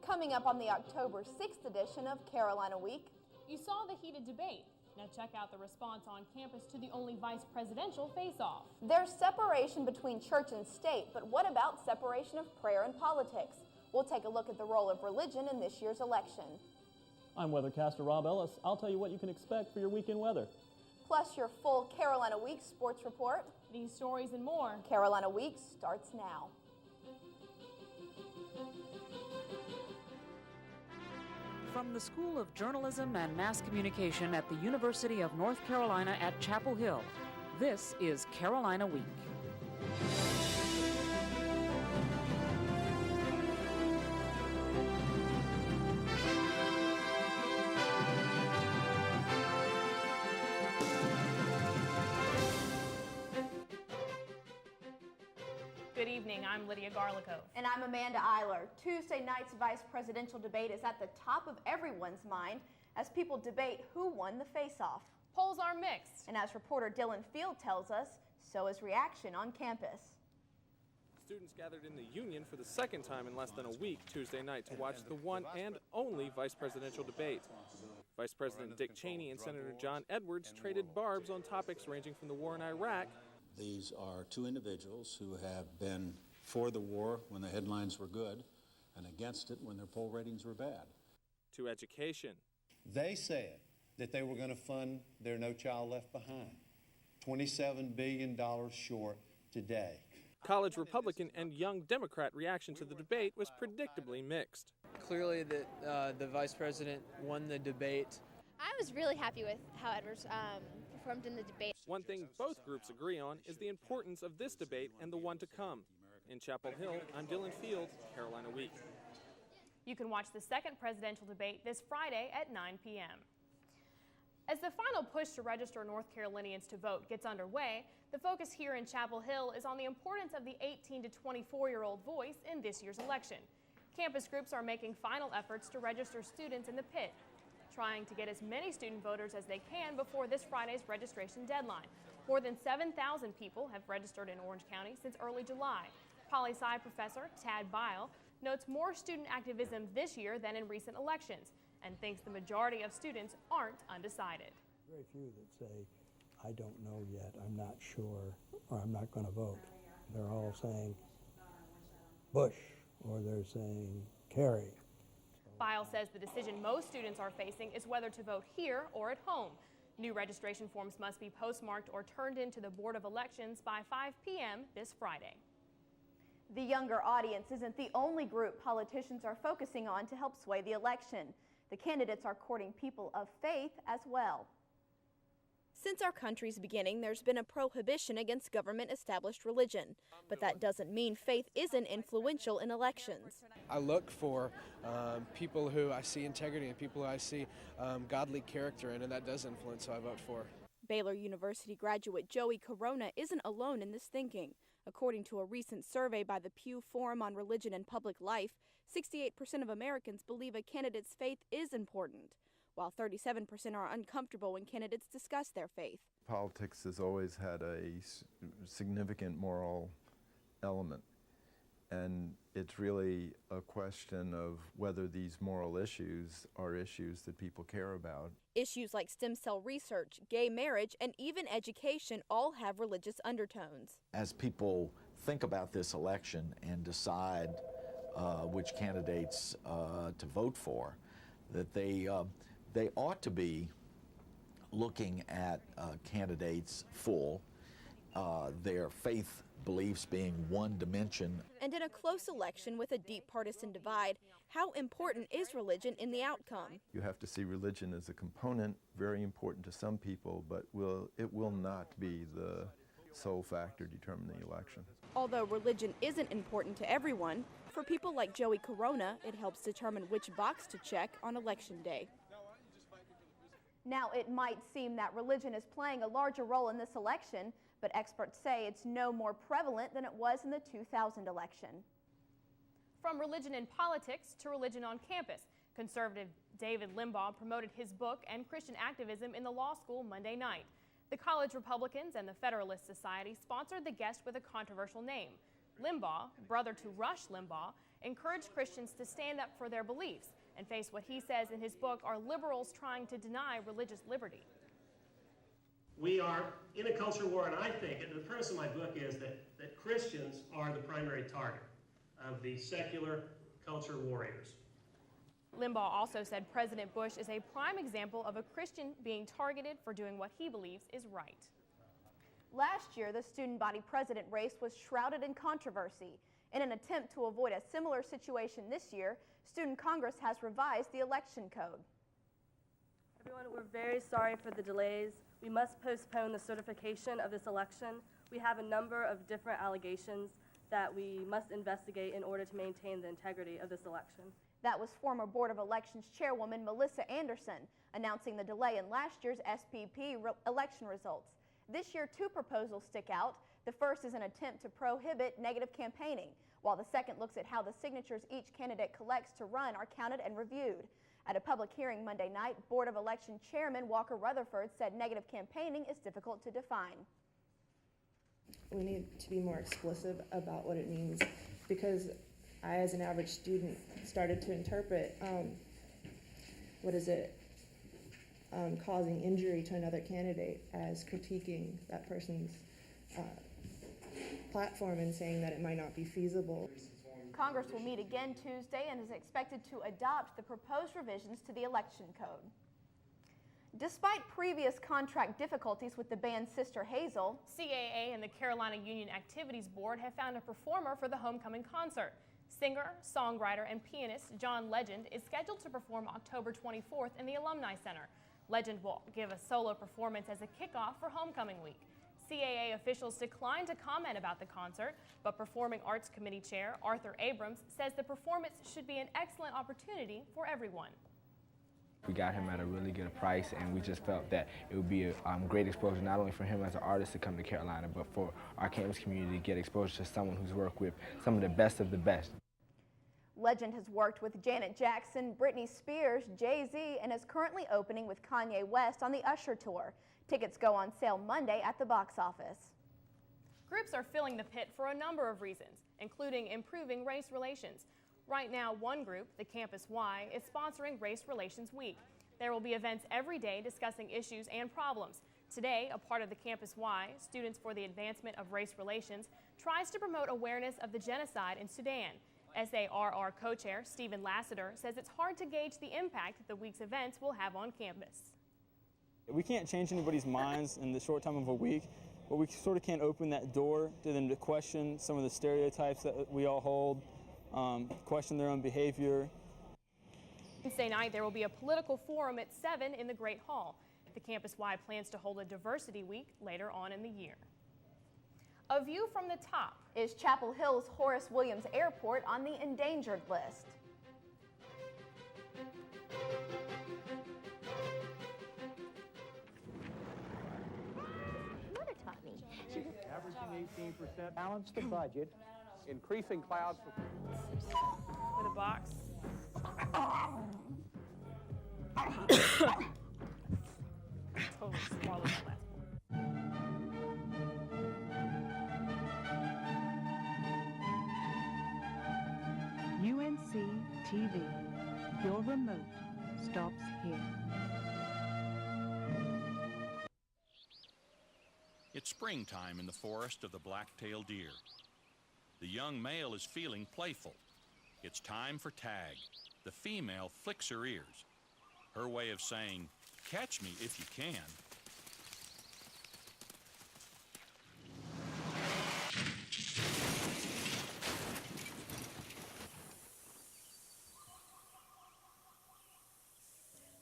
Coming up on the October 6th edition of Carolina Week. You saw the heated debate. Now check out the response on campus to the only vice presidential face-off. There's separation between church and state, but what about separation of prayer and politics? We'll take a look at the role of religion in this year's election. I'm weathercaster Rob Ellis. I'll tell you what you can expect for your weekend weather. Plus your full Carolina Week sports report. These stories and more. Carolina Week starts now. From the School of Journalism and Mass Communication at the University of North Carolina at Chapel Hill, this is Carolina Week. Good evening, I'm Lydia Garlikov. And I'm Amanda Eiler. Tuesday night's vice presidential debate is at the top of everyone's mind as people debate who won the face-off. Polls are mixed. And as reporter Dylan Field tells us, so is reaction on campus. Students gathered in the Union for the second time in less than a week Tuesday night to watch the one and only vice presidential debate. Vice President Dick Cheney and Senator John Edwards traded barbs on topics ranging from the war in Iraq. These are two individuals who have been for the war when the headlines were good and against it when their poll ratings were bad. To education. They said that they were going to fund their No Child Left Behind. $27 billion short today. College Republican and young Democrat reaction to the debate was predictably mixed. Clearly that the vice president won the debate. I was really happy with how Edwards performed in the debate. One thing both groups agree on is the importance of this debate and the one to come. In Chapel Hill, I'm Dylan Field, Carolina Week. You can watch the second presidential debate this Friday at 9 p.m. As the final push to register North Carolinians to vote gets underway, the focus here in Chapel Hill is on the importance of the 18 to 24-year-old voice in this year's election. Campus groups are making final efforts to register students in the pit, trying to get as many student voters as they can before this Friday's registration deadline. More than 7,000 people have registered in Orange County since early July. Poli-sci professor Tad Bile notes more student activism this year than in recent elections and thinks the majority of students aren't undecided. Very few that say, I don't know yet, I'm not sure, or I'm not going to vote. They're all saying Bush, or they're saying Kerry. Bile says the decision most students are facing is whether to vote here or at home. New registration forms must be postmarked or turned in to the Board of Elections by 5 p.m. this Friday. The younger audience isn't the only group politicians are focusing on to help sway the election. The candidates are courting people of faith as well. Since our country's beginning, there's been a prohibition against government-established religion. But that doesn't mean faith isn't influential in elections. I look for people who I see integrity and people who I see godly character in, and that does influence who I vote for. Baylor University graduate Joey Corona isn't alone in this thinking. According to a recent survey by the Pew Forum on Religion and Public Life, 68% of Americans believe a candidate's faith is important, while 37% are uncomfortable when candidates discuss their faith. Politics has always had a significant moral element, and it's really a question of whether these moral issues are issues that people care about. Issues like stem cell research, gay marriage, and even education all have religious undertones. As people think about this election and decide which candidates to vote for, that they ought to be looking at candidates full, their faith beliefs being one dimension. And in a close election with a deep partisan divide, how important is religion in the outcome? You have to see religion as a component, very important to some people, but it will not be the sole factor determining the election. Although religion isn't important to everyone, for people like Joey Corona, it helps determine which box to check on Election Day. Now, it might seem that religion is playing a larger role in this election, but experts say it's no more prevalent than it was in the 2000 election. From religion in politics to religion on campus, conservative David Limbaugh promoted his book and Christian activism in the law school Monday night. The college Republicans and the Federalist Society sponsored the guest with a controversial name. Limbaugh, brother to Rush Limbaugh, encouraged Christians to stand up for their beliefs and face what he says in his book are liberals trying to deny religious liberty. We are in a culture war, and I think, and the premise of my book is that Christians are the primary target of the secular culture warriors. Limbaugh also said President Bush is a prime example of a Christian being targeted for doing what he believes is right. Last year, the student body president race was shrouded in controversy. In an attempt to avoid a similar situation this year, Student Congress has revised the election code. Everyone, we're very sorry for the delays. We must postpone the certification of this election. We have a number of different allegations that we must investigate in order to maintain the integrity of this election. That was former Board of Elections Chairwoman Melissa Anderson announcing the delay in last year's SPP election results. This year, two proposals stick out. The first is an attempt to prohibit negative campaigning, while the second looks at how the signatures each candidate collects to run are counted and reviewed. At a public hearing Monday night, Board of Election Chairman Walker Rutherford said negative campaigning is difficult to define. We need to be more explicit about what it means, because I, as an average student, started to interpret causing injury to another candidate as critiquing that person's platform and saying that it might not be feasible. Congress will meet again Tuesday and is expected to adopt the proposed revisions to the election code. Despite previous contract difficulties with the band's Sister Hazel, CAA and the Carolina Union Activities Board have found a performer for the homecoming concert. Singer, songwriter, and pianist John Legend is scheduled to perform October 24th in the Alumni Center. Legend will give a solo performance as a kickoff for homecoming week. CAA officials declined to comment about the concert, but Performing Arts Committee Chair Arthur Abrams says the performance should be an excellent opportunity for everyone. We got him at a really good price, and we just felt that it would be a great exposure not only for him as an artist to come to Carolina, but for our campus community to get exposure to someone who's worked with some of the best of the best. Legend has worked with Janet Jackson, Britney Spears, Jay-Z, and is currently opening with Kanye West on the Usher Tour. Tickets go on sale Monday at the box office. Groups are filling the pit for a number of reasons, including improving race relations. Right now, one group, the Campus Y, is sponsoring Race Relations Week. There will be events every day discussing issues and problems. Today, a part of the Campus Y, Students for the Advancement of Race Relations, tries to promote awareness of the genocide in Sudan. SARR co-chair Stephen Lassiter says it's hard to gauge the impact the week's events will have on campus. We can't change anybody's minds in the short time of a week, but we sort of can't open that door to them to question some of the stereotypes that we all hold, question their own behavior. Wednesday night, there will be a political forum at 7 in the Great Hall. The Campus Y plans to hold a diversity week later on in the year. A view from the top. Is Chapel Hill's Horace Williams Airport on the endangered list? Averaging 18%. Balance the budget. Increasing clouds. With a box. Totally swallowed that last one. UNC TV. Your remote stops here. It's springtime in the forest of the black-tailed deer. The young male is feeling playful. It's time for tag. The female flicks her ears. Her way of saying, "Catch me if you can."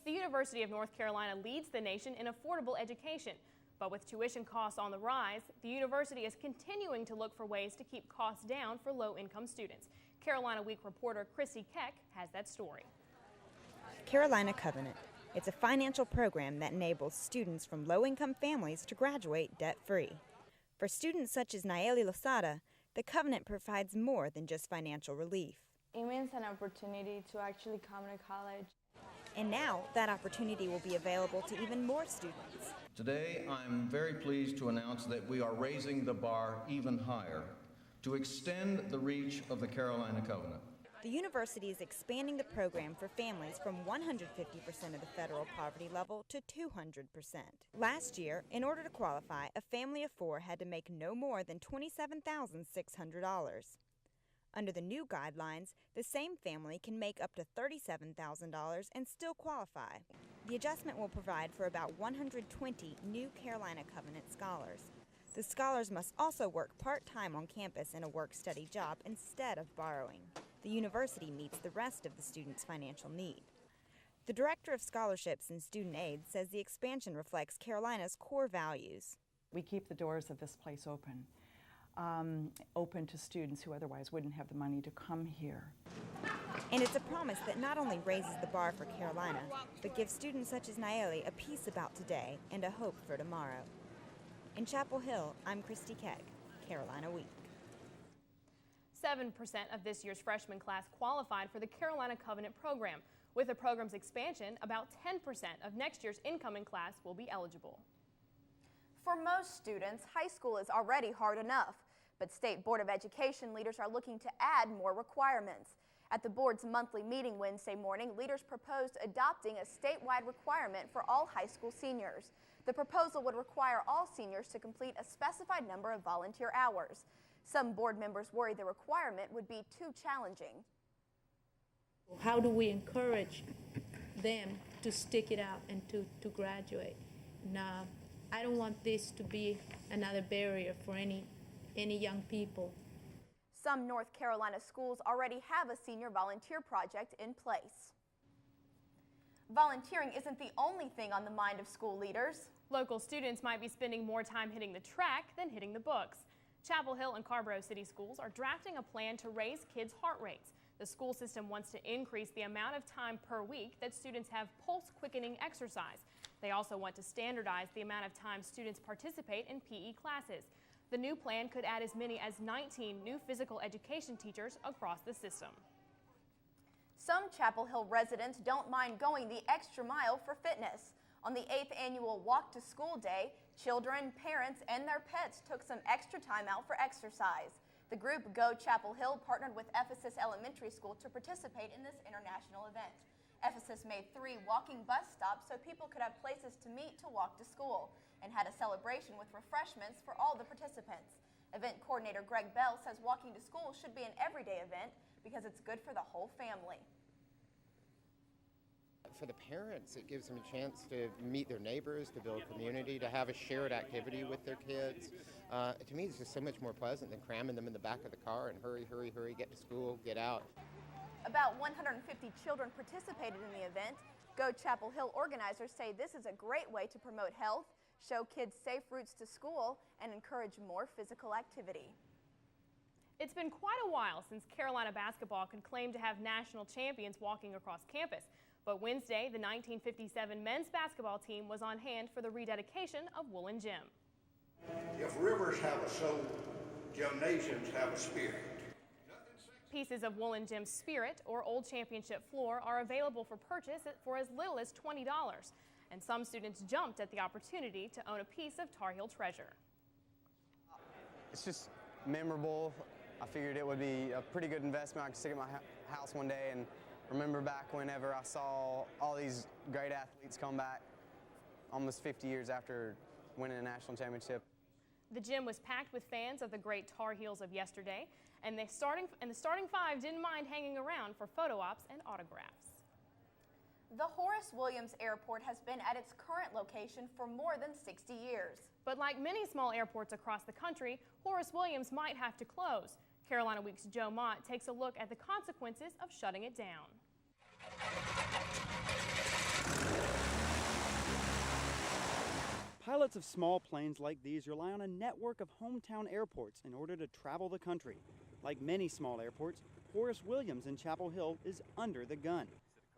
The University of North Carolina leads the nation in affordable education. But with tuition costs on the rise, the university is continuing to look for ways to keep costs down for low-income students. Carolina Week reporter Chrissy Keck has that story. Carolina Covenant. It's a financial program that enables students from low-income families to graduate debt-free. For students such as Nayeli Losada, the Covenant provides more than just financial relief. It means an opportunity to actually come to college. And now, that opportunity will be available to even more students. Today, I'm very pleased to announce that we are raising the bar even higher to extend the reach of the Carolina Covenant. The university is expanding the program for families from 150% of the federal poverty level to 200%. Last year, in order to qualify, a family of 4 had to make no more than $27,600. Under the new guidelines, the same family can make up to $37,000 and still qualify. The adjustment will provide for about 120 new Carolina Covenant scholars. The scholars must also work part-time on campus in a work-study job instead of borrowing. The university meets the rest of the students' financial need. The Director of Scholarships and Student Aid says the expansion reflects Carolina's core values. We keep the doors of this place open. Open to students who otherwise wouldn't have the money to come here. And it's a promise that not only raises the bar for Carolina, but gives students such as Nayeli a peace about today and a hope for tomorrow. In Chapel Hill, I'm Christy Keck, Carolina Week. 7% of this year's freshman class qualified for the Carolina Covenant program. With the program's expansion, about 10% of next year's incoming class will be eligible. For most students, high school is already hard enough, but State Board of Education leaders are looking to add more requirements. At the board's monthly meeting Wednesday morning, leaders proposed adopting a statewide requirement for all high school seniors. The proposal would require all seniors to complete a specified number of volunteer hours. Some board members worry the requirement would be too challenging. How do we encourage them to stick it out and to graduate? Now, I don't want this to be another barrier for any young people. Some North Carolina schools already have a senior volunteer project in place. Volunteering isn't the only thing on the mind of school leaders. Local students might be spending more time hitting the track than hitting the books. Chapel Hill and Carrboro City Schools are drafting a plan to raise kids' heart rates. The school system wants to increase the amount of time per week that students have pulse-quickening exercise. They also want to standardize the amount of time students participate in PE classes. The new plan could add as many as 19 new physical education teachers across the system. Some Chapel Hill residents don't mind going the extra mile for fitness. On the 8th annual Walk to School Day, children, parents, and their pets took some extra time out for exercise. The group Go Chapel Hill partnered with Ephesus Elementary School to participate in this international event. Ephesus made 3 walking bus stops so people could have places to meet to walk to school, and had a celebration with refreshments for all the participants. Event coordinator Greg Bell says walking to school should be an everyday event because it's good for the whole family. For the parents, it gives them a chance to meet their neighbors, to build community, to have a shared activity with their kids. To me, it's just so much more pleasant than cramming them in the back of the car and hurry, hurry, hurry, get to school, get out. About 150 children participated in the event. Go Chapel Hill organizers say this is a great way to promote health, show kids safe routes to school, and encourage more physical activity. It's been quite a while since Carolina basketball could claim to have national champions walking across campus. But Wednesday, the 1957 men's basketball team was on hand for the rededication of Woolen Gym. If rivers have a soul, gymnasiums have a spirit. Pieces of Woolen Gym's Spirit or Old Championship floor are available for purchase for as little as $20. And some students jumped at the opportunity to own a piece of Tar Heel treasure. It's just memorable. I figured it would be a pretty good investment. I could stick it in my house one day and remember back whenever I saw all these great athletes come back almost 50 years after winning a national championship. The gym was packed with fans of the great Tar Heels of yesterday, and the starting 5 didn't mind hanging around for photo ops and autographs. The Horace Williams Airport has been at its current location for more than 60 years. But like many small airports across the country, Horace Williams might have to close. Carolina Week's Joe Mott takes a look at the consequences of shutting it down. Pilots of small planes like these rely on a network of hometown airports in order to travel the country. Like many small airports, Horace Williams in Chapel Hill is under the gun.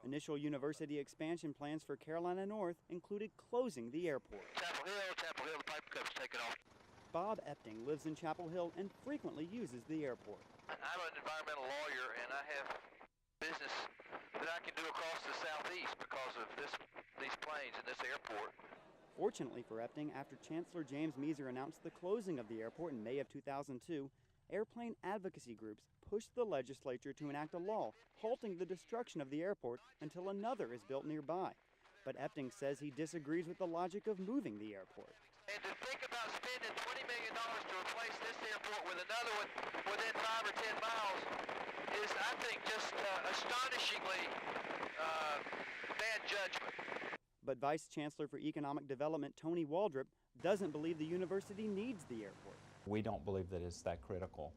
Initial university expansion plans for Carolina North included closing the airport. Chapel Hill, the pipe cup's taken off. Bob Epting lives in Chapel Hill and frequently uses the airport. I'm an environmental lawyer, and I have business that I can do across the southeast because of these planes and this airport. Fortunately for Epting, after Chancellor James Measer announced the closing of the airport in May of 2002, airplane advocacy groups pushed the legislature to enact a law halting the destruction of the airport until another is built nearby. But Epting says he disagrees with the logic of moving the airport. And to think about spending $20 million to replace this airport with another one within 5 or 10 miles is, I think, just astonishingly bad judgment. But Vice Chancellor for Economic Development Tony Waldrop doesn't believe the university needs the airport. We don't believe that it's that critical.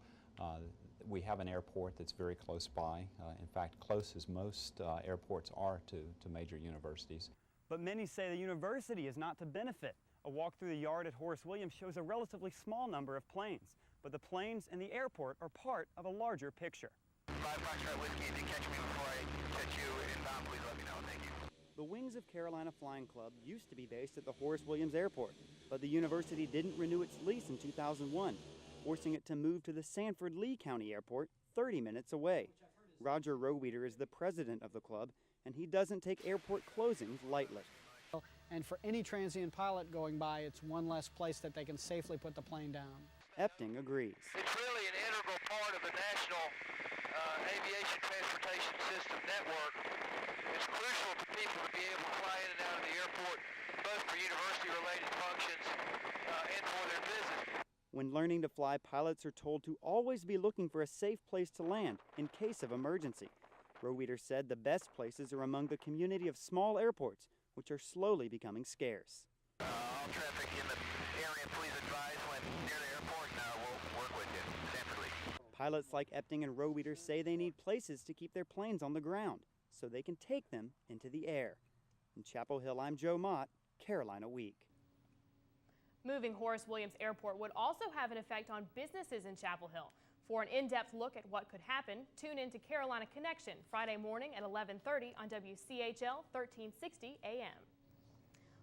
We have an airport that's very close by. In fact, close as most airports are to major universities. But many say the university is not to benefit. A walk through the yard at Horace Williams shows a relatively small number of planes, but the planes and the airport are part of a larger picture. 5 Foxtrot Whiskey, if you catch me before I catch you inbound, please let me know. Thank you. The Wings of Carolina Flying Club used to be based at the Horace Williams Airport, but the university didn't renew its lease in 2001, forcing it to move to the Sanford Lee County Airport 30 minutes away. Roger Roweeder is the president of the club, and he doesn't take airport closings lightly. And for any transient pilot going by, it's one less place that they can safely put the plane down. Epting agrees. It's really an integral part of the national aviation transportation system network. It's crucial for people to be able to fly in and out of the airport, both for university-related functions and for their business. When learning to fly, pilots are told to always be looking for a safe place to land in case of emergency. Roweeder said the best places are among the community of small airports, which are slowly becoming scarce. All traffic in the area, please advise when near the airport, and we'll work with you. Sanford Lee. Pilots like Epting and Roweeder say they need places to keep their planes on the ground so they can take them into the air. In Chapel Hill, I'm Joe Mott, Carolina Week. Moving Horace Williams Airport would also have an effect on businesses in Chapel Hill. For an in-depth look at what could happen, tune in to Carolina Connection Friday morning at 11:30 on WCHL 1360 AM.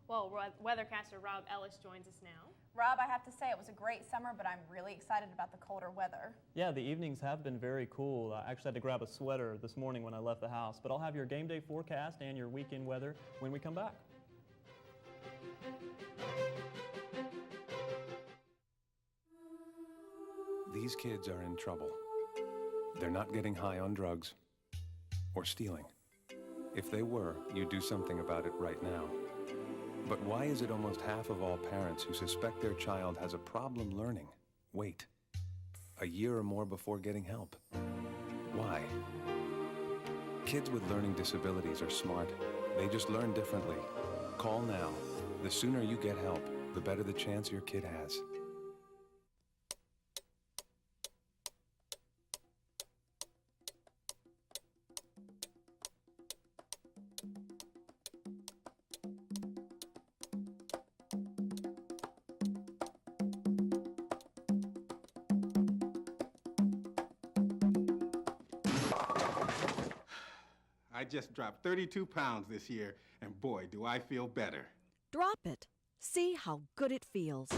Well, weathercaster Rob Ellis joins us now. Rob, I have to say it was a great summer, but I'm really excited about the colder weather. Yeah, the evenings have been very cool. I actually had to grab a sweater this morning when I left the house, but I'll have your game day forecast and your weekend weather when we come back. These kids are in trouble. They're not getting high on drugs or stealing. If they were, you'd do something about it right now. But why is it almost half of all parents who suspect their child has a problem learning wait a year or more before getting help? Why? Kids with learning disabilities are smart. They just learn differently. Call now. The sooner you get help, the better the chance your kid has. I just dropped 32 pounds this year, and boy, do I feel better. Drop it. See how good it feels.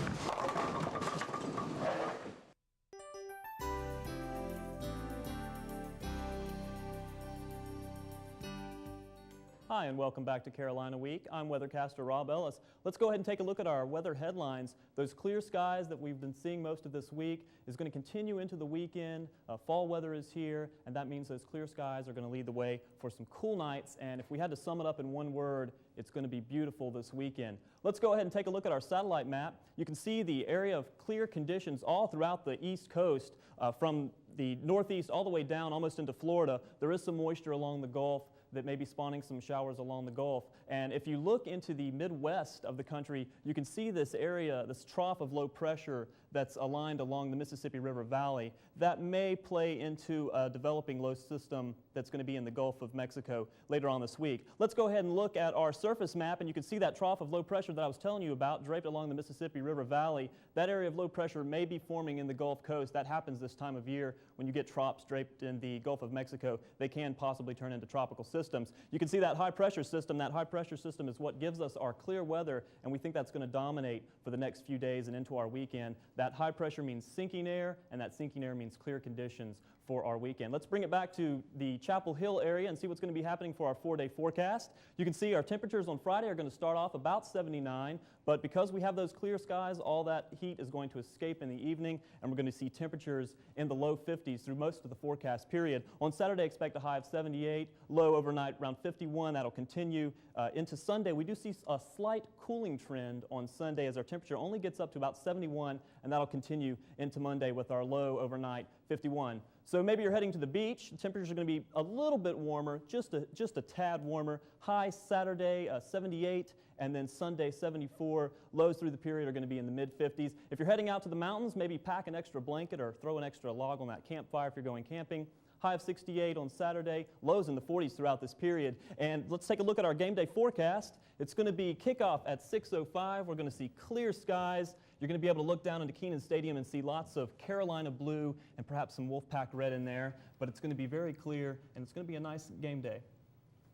Hi, and welcome back to Carolina Week. I'm weathercaster Rob Ellis. Let's go ahead and take a look at our weather headlines. Those clear skies that we've been seeing most of this week is going to continue into the weekend. Fall weather is here, and that means those clear skies are going to lead the way for some cool nights. And if we had to sum it up in one word, it's going to be beautiful this weekend. Let's go ahead and take a look at our satellite map. You can see the area of clear conditions all throughout the East Coast, from the northeast all the way down almost into Florida. There is some moisture along the Gulf that may be spawning some showers along the Gulf. And if you look into the Midwest of the country, you can see this area, this trough of low pressure that's aligned along the Mississippi River Valley. That may play into a developing low system that's going to be in the Gulf of Mexico later on this week. Let's go ahead and look at our surface map, and you can see that trough of low pressure that I was telling you about draped along the Mississippi River Valley. That area of low pressure may be forming in the Gulf Coast. That happens this time of year when you get troughs draped in the Gulf of Mexico. They can possibly turn into tropical systems. You can see that high pressure system. That high pressure system is what gives us our clear weather, and we think that's going to dominate for the next few days and into our weekend. That high pressure means sinking air, and that sinking air means clear conditions for our weekend. Let's bring it back to the Chapel Hill area and see what's going to be happening for our 4-day forecast. You can see our temperatures on Friday are going to start off about 79, But because we have those clear skies, all that heat is going to escape in the evening, and we're going to see temperatures in the low 50s through most of the forecast period. On Saturday, expect a high of 78, low overnight around 51. That'll continue into Sunday. We do see a slight cooling trend on Sunday as our temperature only gets up to about 71, and that'll continue into Monday with our low overnight 51. So maybe you're heading to the beach. The temperatures are going to be a little bit warmer, just a tad warmer. High Saturday 78, and then Sunday 74. Lows through the period are going to be in the mid-50s. If you're heading out to the mountains, maybe pack an extra blanket or throw an extra log on that campfire if you're going camping. High of 68 on Saturday, lows in the 40s throughout this period. And let's take a look at our game day forecast. It's going to be kickoff at 6:05. We're going to see clear skies. You're going to be able to look down into Kenan Stadium and see lots of Carolina blue and perhaps some Wolfpack red in there. But it's going to be very clear, and it's going to be a nice game day.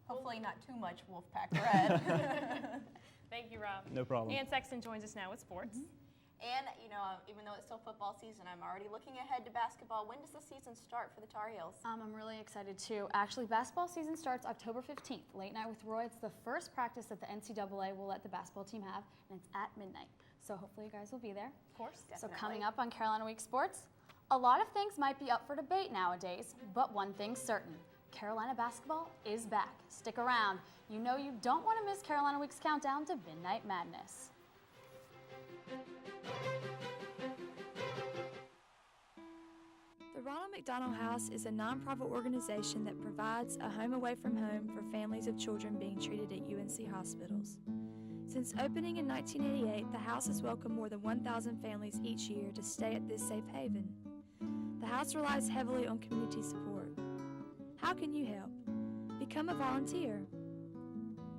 Hopefully not too much Wolfpack red. Thank you, Rob. No problem. Ann Sexton joins us now with sports. And, you know, even though it's still football season, I'm already looking ahead to basketball. When does the season start for the Tar Heels? I'm really excited too. Actually, basketball season starts October 15th. Late Night with Roy. It's the first practice that the NCAA will let the basketball team have, and it's at midnight. So hopefully you guys will be there. Of course, So definitely. coming up on Carolina Week Sports, a lot of things might be up for debate nowadays, but one thing's certain. Carolina basketball is back. Stick around. You know you don't want to miss Carolina Week's countdown to Midnight Madness. The Ronald McDonald House is a nonprofit organization that provides a home away from home for families of children being treated at UNC hospitals. Since opening in 1988, the house has welcomed more than 1,000 families each year to stay at this safe haven. The house relies heavily on community support. How can you help? Become a volunteer.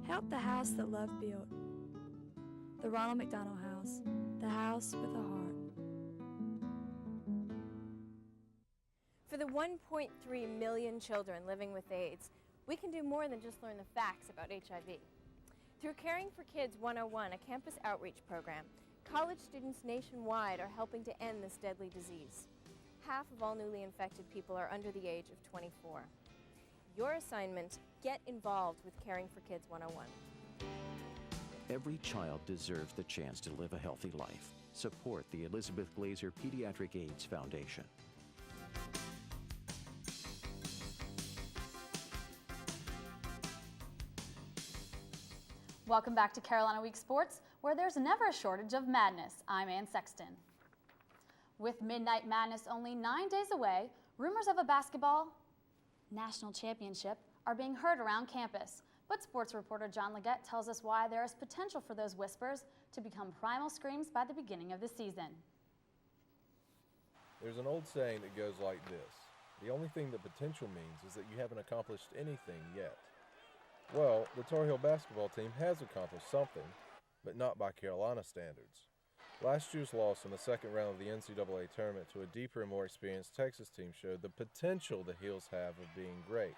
Help the house that love built. The Ronald McDonald House, the house with a heart. For the 1.3 million children living with AIDS, we can do more than just learn the facts about HIV. Through Caring for Kids 101, a campus outreach program, college students nationwide are helping to end this deadly disease. Half of all newly infected people are under the age of 24. Your assignment, get involved with Caring for Kids 101. Every child deserves the chance to live a healthy life. Support the Elizabeth Glazer Pediatric AIDS Foundation. Welcome back to Carolina Week Sports, where there's never a shortage of madness. I'm Ann Sexton. With Midnight Madness only 9 days away, rumors of a basketball national championship are being heard around campus. But sports reporter John Leggett tells us why there is potential for those whispers to become primal screams by the beginning of the season. There's an old saying that goes like this: the only thing that potential means is that you haven't accomplished anything yet. Well, the Tar Heel basketball team has accomplished something, but not by Carolina standards. Last year's loss in the second round of the NCAA tournament to a deeper and more experienced Texas team showed the potential the Heels have of being great.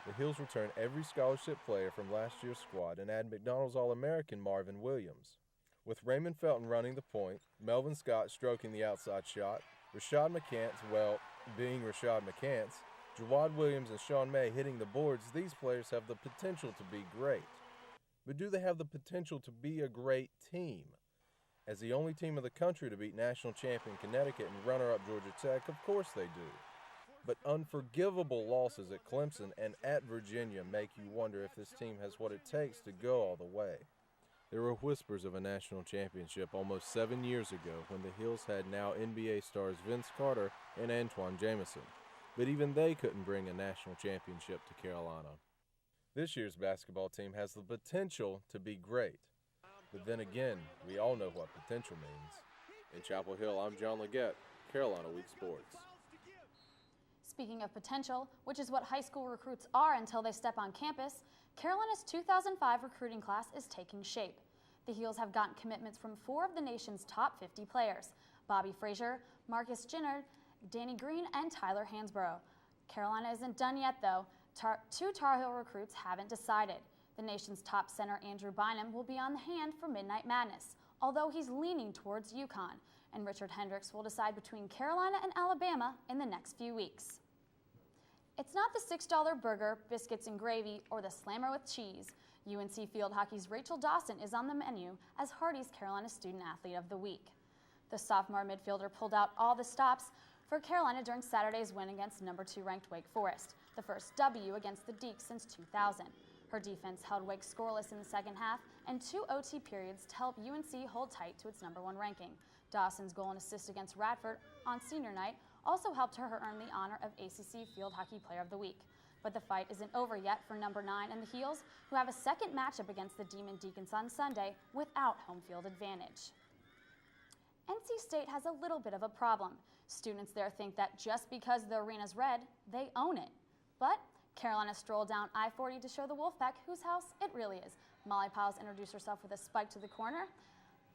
The Heels return every scholarship player from last year's squad and add McDonald's All-American Marvin Williams. With Raymond Felton running the point, Melvin Scott stroking the outside shot, Rashad McCants, well, being Rashad McCants, Jawad Williams and Sean May hitting the boards, these players have the potential to be great. But do they have the potential to be a great team? As the only team in the country to beat national champion Connecticut and runner-up Georgia Tech, of course they do. But unforgivable losses at Clemson and at Virginia make you wonder if this team has what it takes to go all the way. There were whispers of a national championship almost 7 years ago when the Heels had now NBA stars Vince Carter and Antoine Jamison. But even they couldn't bring a national championship to Carolina. This year's basketball team has the potential to be great. But then again, we all know what potential means. In Chapel Hill, I'm John Leggett, Carolina Week Sports. Speaking of potential, which is what high school recruits are until they step on campus, Carolina's 2005 recruiting class is taking shape. The Heels have gotten commitments from 4 of the nation's top 50 players: Bobby Frazier, Marcus Ginnard, Danny Green, and Tyler Hansborough. Carolina isn't done yet, though. 2 Tar Heel recruits haven't decided. The nation's top center, Andrew Bynum, will be on the hand for Midnight Madness, although he's leaning towards UConn, and Richard Hendricks will decide between Carolina and Alabama in the next few weeks. It's not the $6 burger, biscuits and gravy, or the slammer with cheese. UNC Field Hockey's Rachel Dawson is on the menu as Hardy's Carolina Student Athlete of the Week. The sophomore midfielder pulled out all the stops for Carolina during Saturday's win against number 2 ranked Wake Forest, the first W against the Deacs since 2000. Her defense held Wake scoreless in the second half and 2 OT periods to help UNC hold tight to its number 1 ranking. Dawson's goal and assist against Radford on senior night also helped her earn the honor of ACC Field Hockey Player of the Week. But the fight isn't over yet for number 9 and the Heels, who have a second matchup against the Demon Deacons on Sunday without home field advantage. NC State has a little bit of a problem. Students there think that just because the arena's red, they own it. But Carolina strolled down I-40 to show the Wolfpack whose house it really is. Molly Piles introduced herself with a spike to the corner.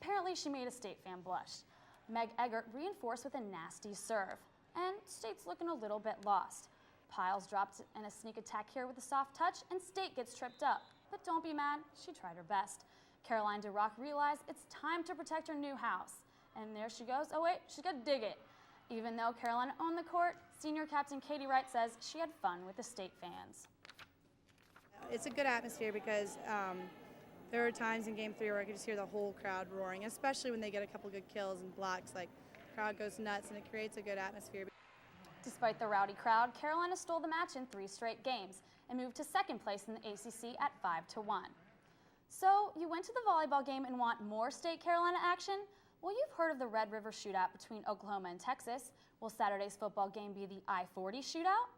Apparently she made a State fan blush. Meg Eggert reinforced with a nasty serve. And State's looking a little bit lost. Piles dropped in a sneak attack here with a soft touch, and State gets tripped up. But don't be mad, she tried her best. Caroline DeRock realized it's time to protect her new house. And there she goes. Oh wait, she's got to dig it. Even though Carolina owned the court, senior captain Katie Wright says she had fun with the State fans. It's a good atmosphere because there are times in Game 3 where I could just hear the whole crowd roaring, especially when they get a couple good kills and blocks. Like, the crowd goes nuts and it creates a good atmosphere. Despite the rowdy crowd, Carolina stole the match in 3 straight games and moved to second place in the ACC at 5-1. So you went to the volleyball game and want more State-Carolina action? Well, you've heard of the Red River Shootout between Oklahoma and Texas. Will Saturday's football game be the I-40 shootout?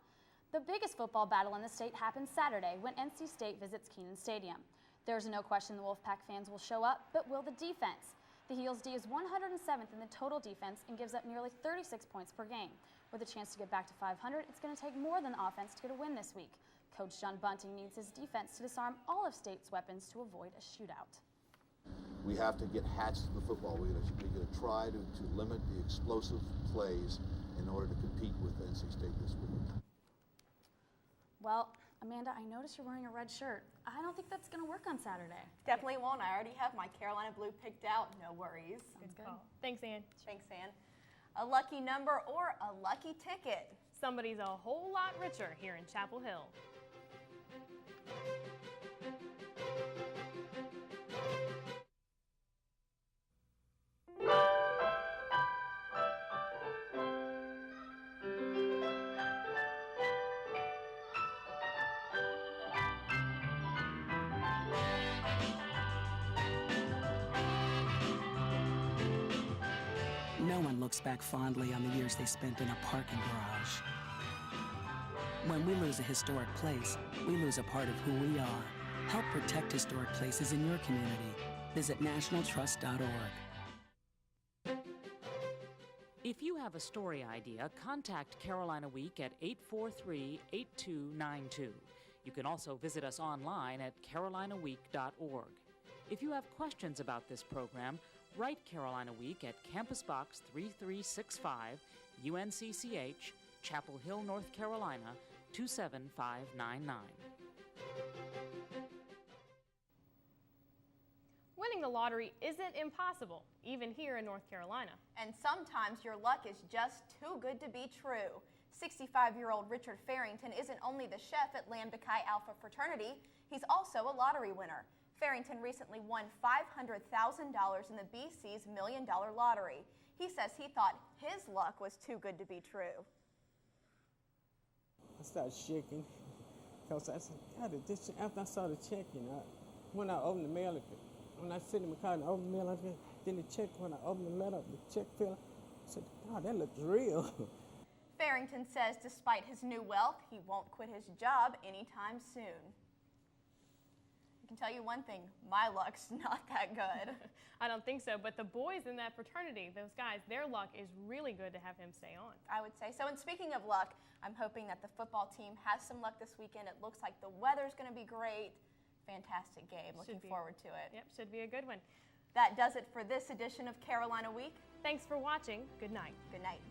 The biggest football battle in the state happens Saturday when NC State visits Kenan Stadium. There's no question the Wolfpack fans will show up, but will the defense? The Heels D is 107th in the total defense and gives up nearly 36 points per game. With a chance to get back to 500, it's going to take more than offense to get a win this week. Coach John Bunting needs his defense to disarm all of State's weapons to avoid a shootout. We have to get hats to the football. We're going to try to limit the explosive plays in order to compete with NC State this week. Well, Amanda, I noticed you're wearing a red shirt. I don't think that's going to work on Saturday. Definitely won't. I already have my Carolina blue picked out. No worries. Sounds good. Thanks, Ann. Thanks, Ann. A lucky number or a lucky ticket. Somebody's a whole lot richer here in Chapel Hill. No one looks back fondly on the years they spent in a parking garage. When we lose a historic place, we lose a part of who we are. Help protect historic places in your community. Visit nationaltrust.org. If you have a story idea, contact Carolina Week at 843-8292. You can also visit us online at carolinaweek.org. If you have questions about this program, write Carolina Week at Campus Box 3365, UNCCH, Chapel Hill, North Carolina, 27599. Winning the lottery isn't impossible, even here in North Carolina. And sometimes your luck is just too good to be true. 65-year-old Richard Farrington isn't only the chef at Lambda Chi Alpha Fraternity, he's also a lottery winner. Farrington recently won $500,000 in the BC's $1 Million Lottery. He says he thought his luck was too good to be true. I started shaking because I said, God, after I saw the check, when I opened the mail, when I sit in my car and opened the mail, then the check, when I opened the letter, the check fell. I said, God, that looks real. Farrington says despite his new wealth, he won't quit his job anytime soon. I can tell you one thing, my luck's not that good. I don't think so, but the boys in that fraternity, those guys, their luck is really good to have him stay on. I would say so. And speaking of luck, I'm hoping that the football team has some luck this weekend. It looks like the weather's going to be great. Fantastic game. Looking forward to it. Yep, should be a good one. That does it for this edition of Carolina Week. Thanks for watching. Good night. Good night.